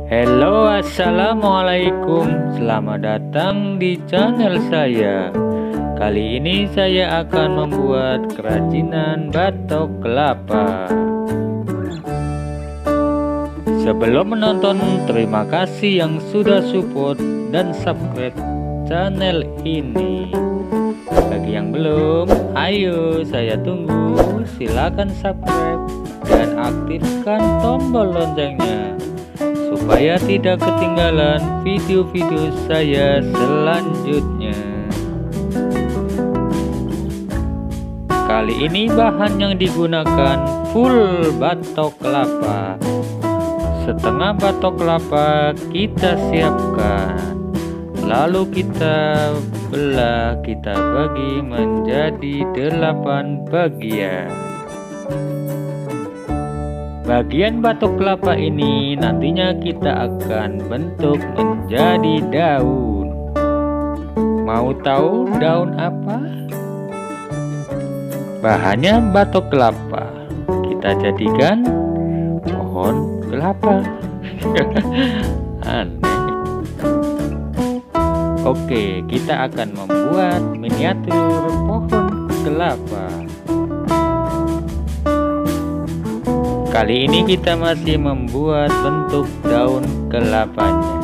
Halo, assalamualaikum. Selamat datang di channel saya. Kali ini saya akan membuat kerajinan batok kelapa. Sebelum menonton, terima kasih yang sudah support dan subscribe channel ini. Bagi yang belum, ayo saya tunggu. Silakan subscribe dan aktifkan tombol loncengnya supaya tidak ketinggalan video-video saya selanjutnya. Kali ini bahan yang digunakan full batok kelapa. Setengah batok kelapa kita siapkan, lalu kita belah, kita bagi menjadi 8 bagian. Bagian batok kelapa ini nantinya kita akan bentuk menjadi daun. Mau tahu daun apa? Bahannya batok kelapa. Kita jadikan pohon kelapa. Aneh. Oke, kita akan membuat miniatur pohon kelapa. Kali ini kita masih membuat bentuk daun kelapanya.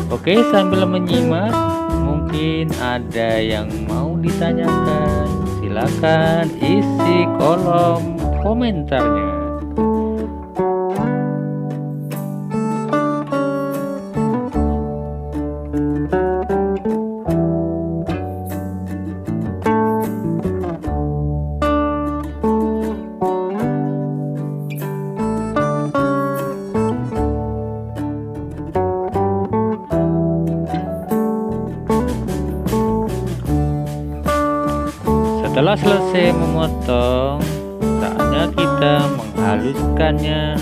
Oke, sambil menyimak, mungkin ada yang mau ditanyakan. Silakan isi kolom komentarnya. Setelah selesai memotong, saatnya kita menghaluskannya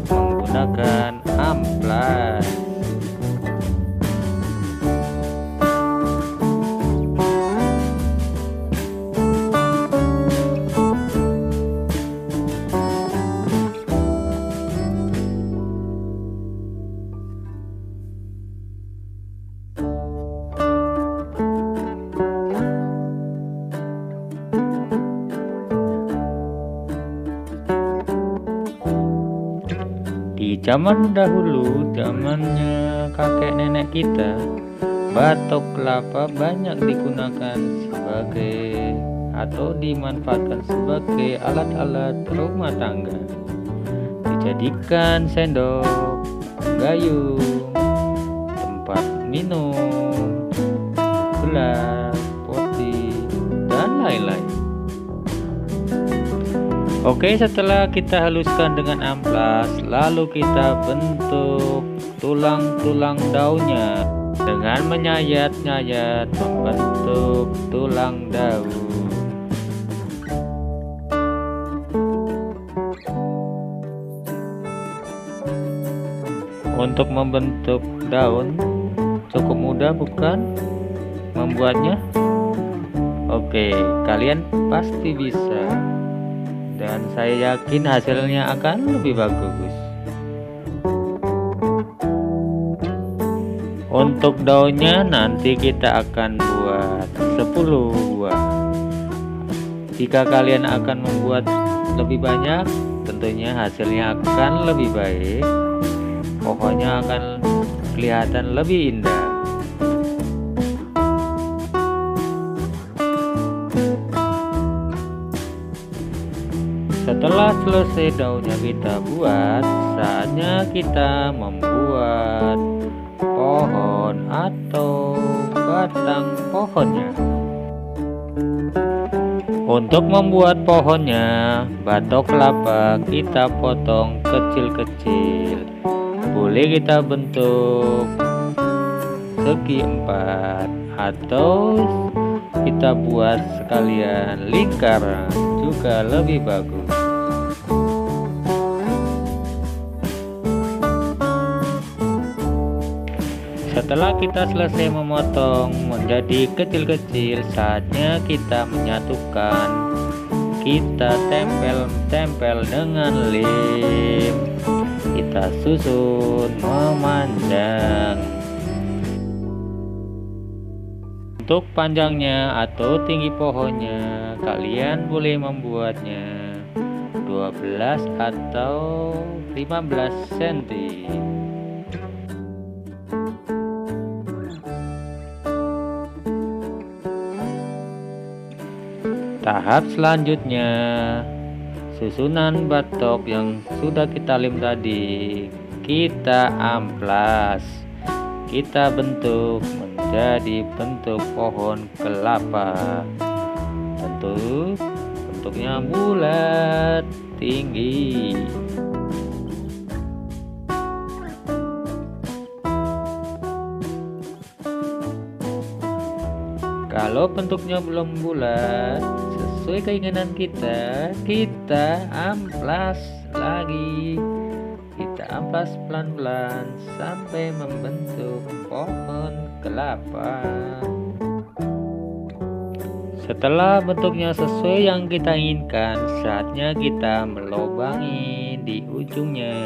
menggunakan amplas. Di zaman dahulu, zamannya kakek nenek kita, batok kelapa banyak digunakan sebagai atau dimanfaatkan sebagai alat-alat rumah tangga. Dijadikan sendok, gayung, tempat minum, gelas, poti, dan lain-lain. Oke, setelah kita haluskan dengan amplas, lalu kita bentuk tulang-tulang daunnya dengan menyayat-nyayat membentuk tulang daun. Untuk membentuk daun cukup mudah, bukan membuatnya? Oke, kalian pasti bisa. Dan saya yakin hasilnya akan lebih bagus. Untuk daunnya nanti kita akan buat 10 buah. Jika kalian akan membuat lebih banyak, tentunya hasilnya akan lebih baik. Pohonnya akan kelihatan lebih indah. Setelah selesai daunnya kita buat, saatnya kita membuat pohon atau batang pohonnya. Untuk membuat pohonnya, batok kelapa kita potong kecil-kecil. Boleh kita bentuk segi 4 atau kita buat sekalian lingkaran, juga lebih bagus. Setelah kita selesai memotong menjadi kecil-kecil, saatnya kita menyatukan. Kita tempel-tempel dengan lem. kita susun memanjang. Untuk panjangnya atau tinggi pohonnya, kalian boleh membuatnya 12 atau 15 cm. Tahap selanjutnya, susunan batok yang sudah kita lem tadi kita amplas, kita bentuk menjadi bentuk pohon kelapa. Tentu bentuknya bulat, tinggi. Kalau bentuknya belum bulat sesuai keinginan kita amplas lagi. Kita amplas pelan-pelan sampai membentuk pohon kelapa. Setelah bentuknya sesuai yang kita inginkan, saatnya kita melobangi di ujungnya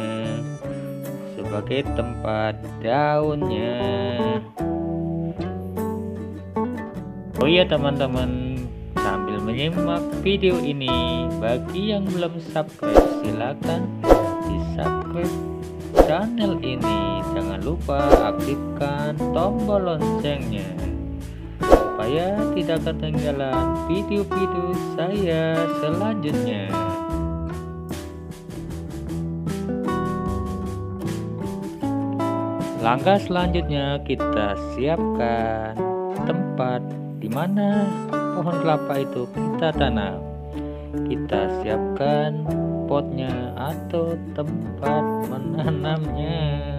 sebagai tempat daunnya. Oh iya teman-teman, sambil menyimak video ini, bagi yang belum subscribe silakan di subscribe channel ini. Jangan lupa aktifkan tombol loncengnya supaya tidak ketinggalan video-video saya selanjutnya. Langkah selanjutnya, kita siapkan tempat di mana pohon kelapa itu kita tanam. Kita siapkan potnya atau tempat menanamnya.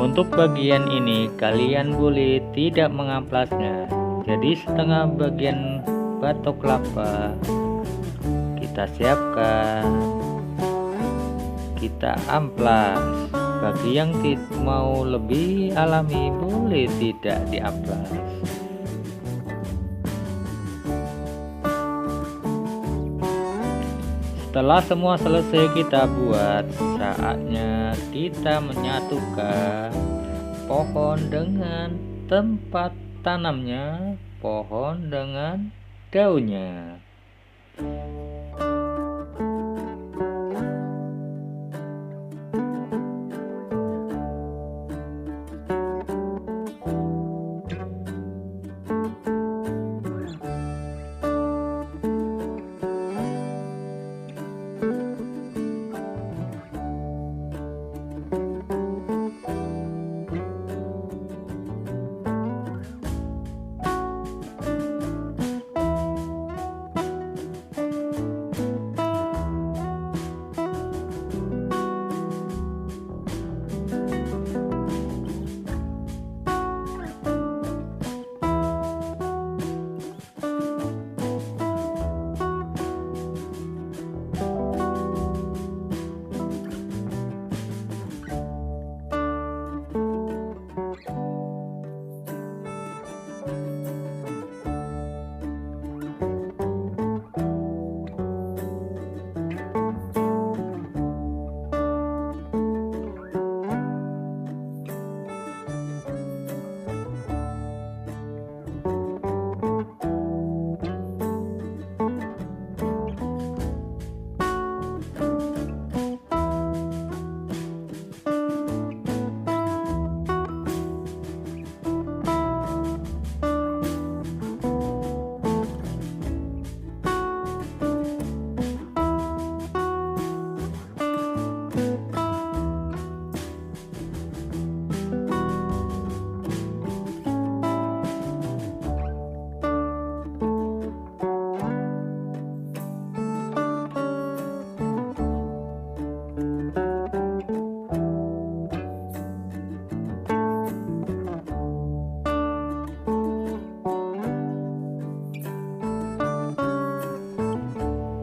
Untuk bagian ini kalian boleh tidak mengamplasnya. Jadi setengah bagian batok kelapa kita siapkan, kita amplas. Bagi yang mau lebih alami boleh tidak diamplas. Setelah semua selesai kita buat, saatnya kita menyatukan pohon dengan tempat tanamnya, pohon dengan daunnya.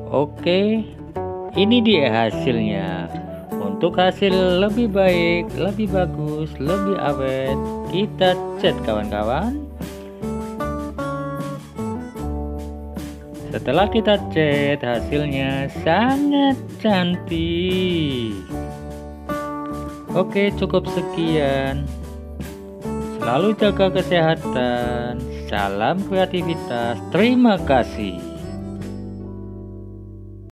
Oke, ini dia hasilnya. Untuk hasil lebih baik, lebih bagus, lebih awet, kita cat kawan-kawan. Setelah kita cat, hasilnya sangat cantik. Oke, cukup sekian. Selalu jaga kesehatan. Salam kreativitas. Terima kasih.